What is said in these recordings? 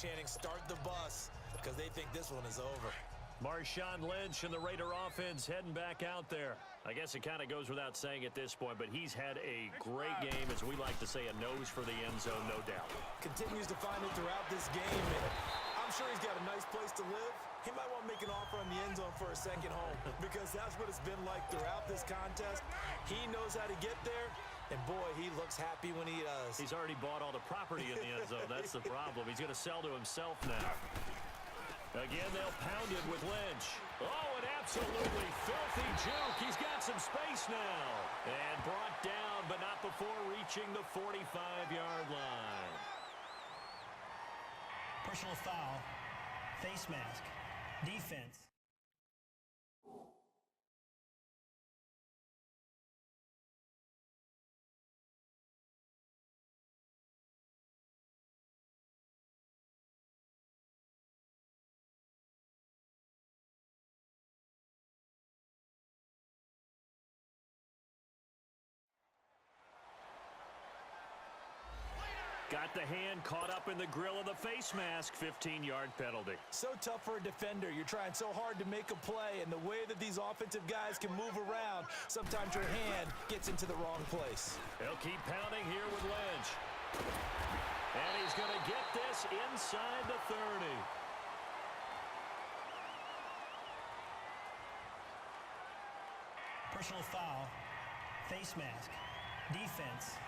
chanting, "Start the bus," because they think this one is over. Marshawn Lynch and the Raider offense heading back out there. I guess it kind of goes without saying at this point, but he's had a great game, as we like to say, a nose for the end zone, no doubt. Continues to find it throughout this game, and I'm sure he's got a nice place to live. He might want to make an offer on the end zone for a second home, because that's what it's been like throughout this contest. He knows how to get there, and boy, he looks happy when he does. He's already bought all the property in the end zone. That's the problem. He's going to sell to himself now. Again, they'll pound it with Lynch. Oh, an absolutely filthy juke. He's got some space now. And brought down, but not before reaching the 45-yard line. Personal foul, face mask, defense. Got the hand caught up in the grill of the face mask. 15-yard penalty. So tough for a defender. You're trying so hard to make a play, and the way that these offensive guys can move around, sometimes your hand gets into the wrong place. They'll keep pounding here with Lynch. And he's going to get this inside the 30. Personal foul, face mask, defense.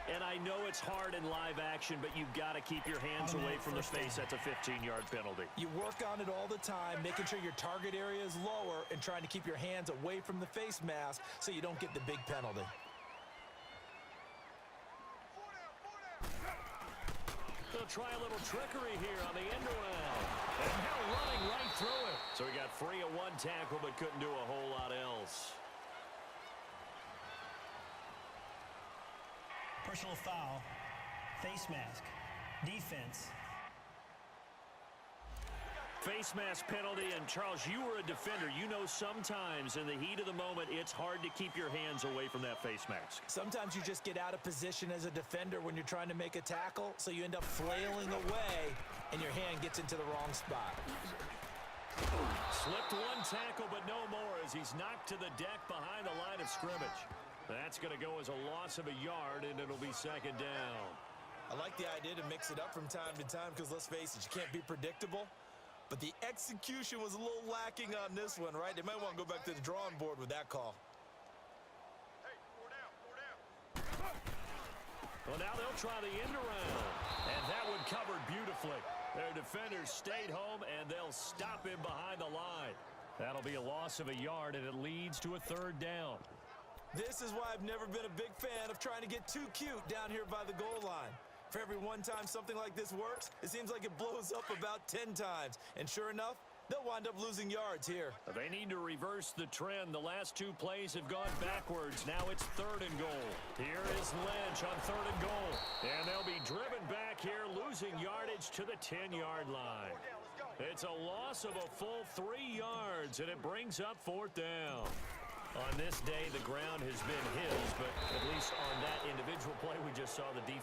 And I know it's hard in live action, but you've got to keep your hands away from the face. That's a 15-yard penalty. You work on it all the time, making sure your target area is lower and trying to keep your hands away from the face mask so you don't get the big penalty. They'll try a little trickery here on the end around. And now running right through it. So he got free of one tackle, but couldn't do a whole lot else. Personal foul, face mask, defense. Face mask penalty, and Charles, you were a defender. You know sometimes in the heat of the moment, it's hard to keep your hands away from that face mask. Sometimes you just get out of position as a defender when you're trying to make a tackle, so you end up flailing away, and your hand gets into the wrong spot. Slipped one tackle, but no more as he's knocked to the deck behind the line of scrimmage. That's going to go as a loss of a yard, and it'll be second down. I like the idea to mix it up from time to time because, let's face it, you can't be predictable. But the execution was a little lacking on this one, right? They might want to go back to the drawing board with that call. Hey, 4 down. Well, now they'll try the end around. And that one covered beautifully. Their defenders stayed home, and they'll stop him behind the line. That'll be a loss of a yard, and it leads to a third down. This is why I've never been a big fan of trying to get too cute down here by the goal line. For every one time something like this works, it seems like it blows up about 10 times. And sure enough, they'll wind up losing yards here. They need to reverse the trend. The last two plays have gone backwards. Now it's third and goal. Here is Lynch on third and goal. And they'll be driven back here, losing yardage to the 10-yard line. It's a loss of a full 3 yards, and it brings up fourth down. On this day, the ground has been his, but at least on that individual play, we just saw the defense.